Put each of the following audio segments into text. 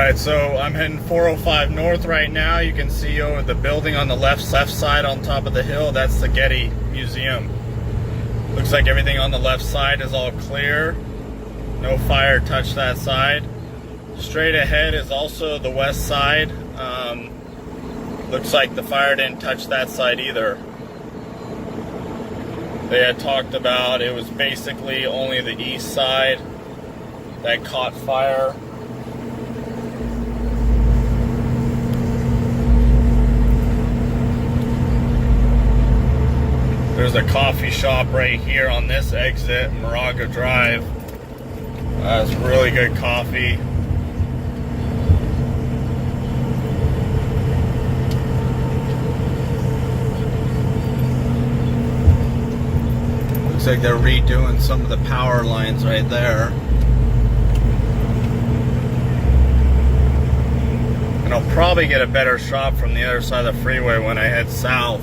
Alright, so I'm heading 405 north right now. You can see over the building on the left side on top of the hill. That's the Getty Museum. Looks like everything on the left side is all clear. No fire touched that side. Straight ahead is also the west side. Looks like the fire didn't touch that side either. They had talked about it was basically only the east side that caught fire. There's a coffee shop right here on this exit, Moraga Drive. That's really good coffee. Looks like they're redoing some of the power lines right there. And I'll probably get a better shot from the other side of the freeway when I head south.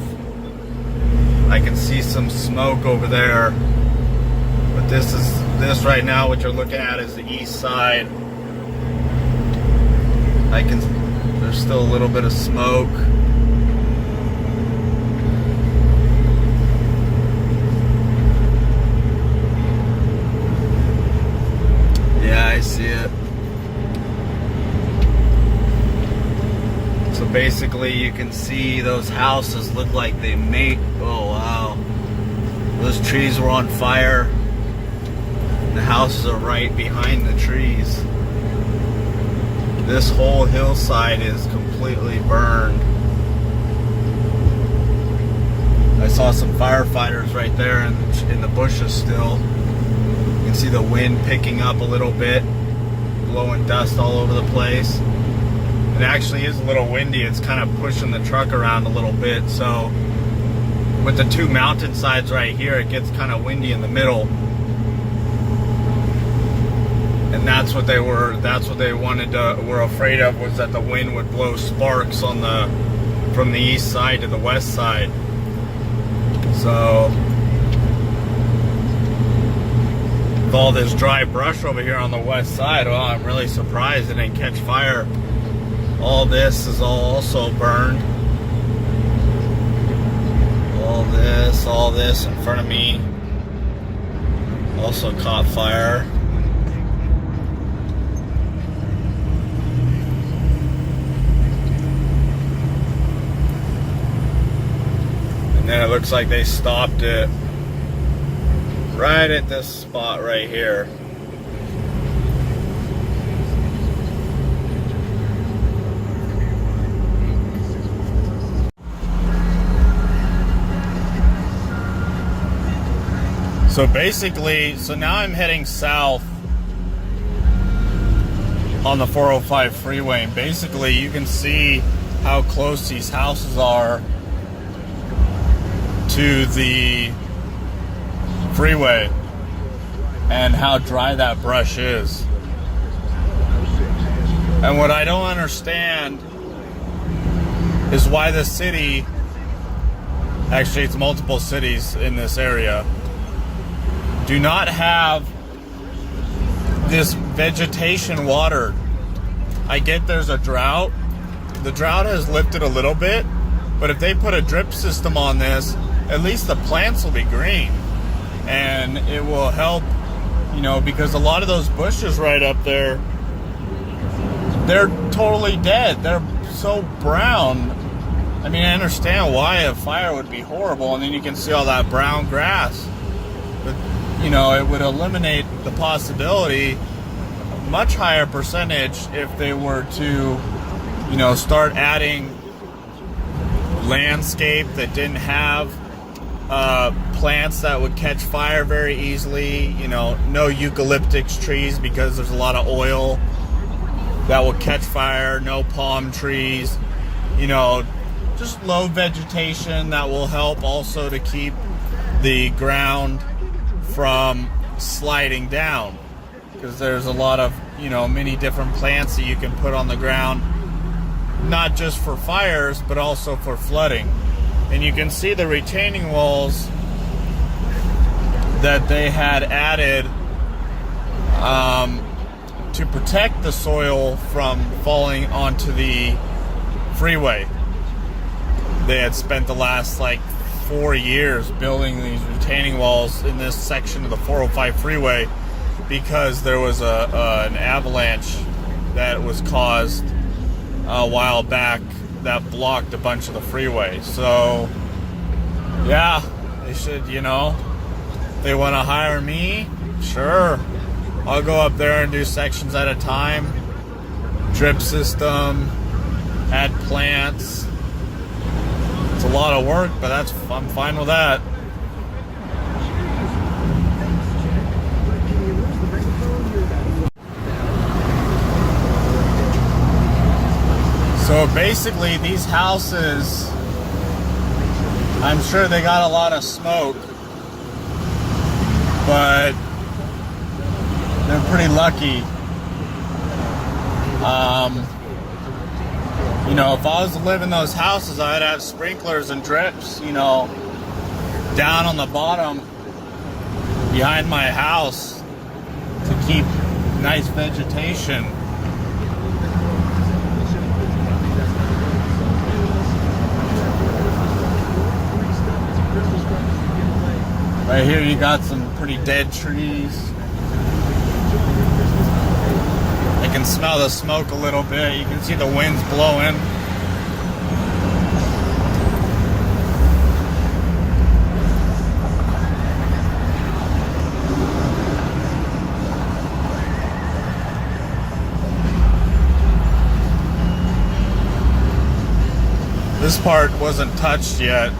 I can see some smoke over there, but this right now, what you're looking at is the east side. There's still a little bit of smoke. Yeah, I see it. So basically you can see those houses look like they may, oh wow. Those trees were on fire. The houses are right behind the trees. This whole hillside is completely burned. I saw some firefighters right there in the bushes still. You can see the wind picking up a little bit, blowing dust all over the place. It actually is a little windy. It's kind of pushing the truck around a little bit. So with the two mountainsides right here, it gets kind of windy in the middle. And that's what they were afraid of, was that the wind would blow sparks from the east side to the west side. So with all this dry brush over here on the west side, well, I'm really surprised it didn't catch fire. All this is also burned. All this in front of me also caught fire. And then it looks like they stopped it right at this spot right here. So basically, now I'm heading south on the 405 freeway, and basically you can see how close these houses are to the freeway and how dry that brush is. And what I don't understand is why the city, actually it's multiple cities in this area, do not have this vegetation watered. I get there's a drought. The drought has lifted a little bit, but if they put a drip system on this, at least the plants will be green. And it will help, because a lot of those bushes right up there, they're totally dead. They're so brown. I mean, I understand why a fire would be horrible, and then you can see all that brown grass. But it would eliminate the possibility, a much higher percentage, if they were to, start adding landscape that didn't have plants that would catch fire very easily. No eucalyptus trees because there's a lot of oil that will catch fire. No palm trees. Just low vegetation that will help also to keep the ground from sliding down, because there's a lot of many different plants that you can put on the ground, not just for fires but also for flooding. And you can see the retaining walls that they had added to protect the soil from falling onto the freeway. They had spent the last like 4 years building these retaining walls in this section of the 405 freeway because there was an avalanche that was caused a while back that blocked a bunch of the freeway. So yeah, they should, you know, if they want to hire me, sure, I'll go up there and do sections at a time, drip system, add plants. It's a lot of work, but I'm fine with that. So basically these houses, I'm sure they got a lot of smoke, but they're pretty lucky. You know, if I was to live in those houses, I'd have sprinklers and drips, you know, down on the bottom behind my house to keep nice vegetation. Right here you got some pretty dead trees. I can smell the smoke a little bit. You can see the winds blowing. This part wasn't touched yet.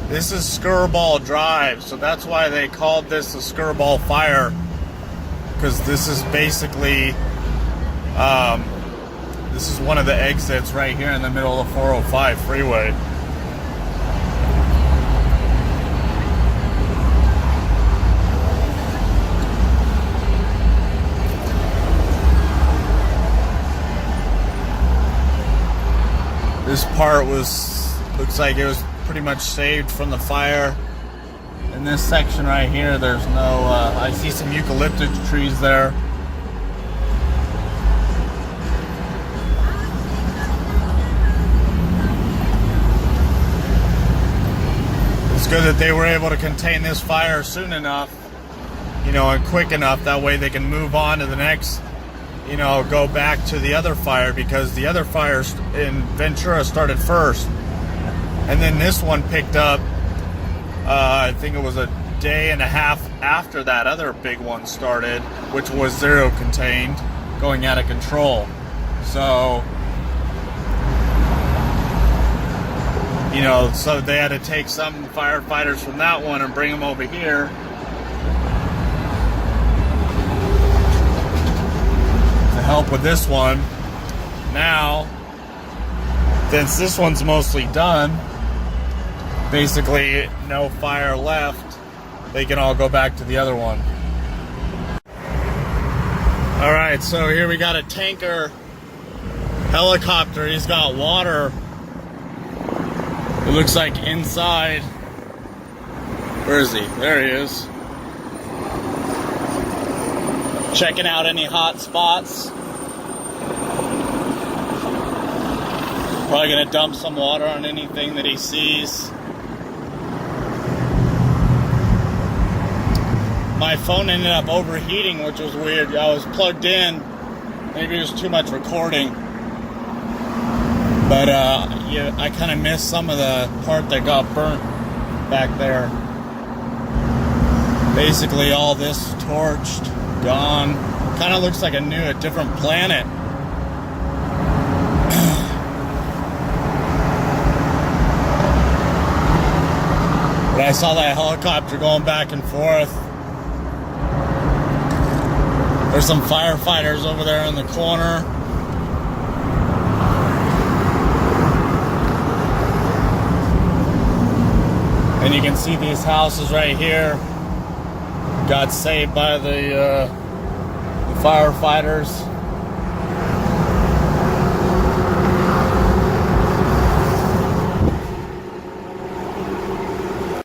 This is Skirball Drive, so that's why they called this a Skirball Fire, because this is basically this is one of the exits right here in the middle of the 405 freeway. This part looks like it was pretty much saved from the fire. In this section right here, there's no, I see some eucalyptus trees there. It's good that they were able to contain this fire soon enough, you know, and quick enough, that way they can move on to the next, you know, go back to the other fire, because the other fires in Ventura started first. And then this one picked up, I think it was a day and a half after that other big one started, which was zero contained, going out of control. So, you know, so they had to take some firefighters from that one and bring them over here to help with this one. Now, since this one's mostly done, basically no fire left, they can all go back to the other one. Alright, so here we got a tanker helicopter. He's got water, it looks like, inside. Where is he? There he is. Checking out any hot spots. Probably gonna dump some water on anything that he sees. My phone ended up overheating, which was weird. I was plugged in. Maybe it was too much recording. But yeah, I kind of missed some of the part that got burnt back there. Basically all this torched, gone. Kind of looks like a different planet. But I saw that helicopter going back and forth. There's some firefighters over there in the corner. And you can see these houses right here got saved by the firefighters.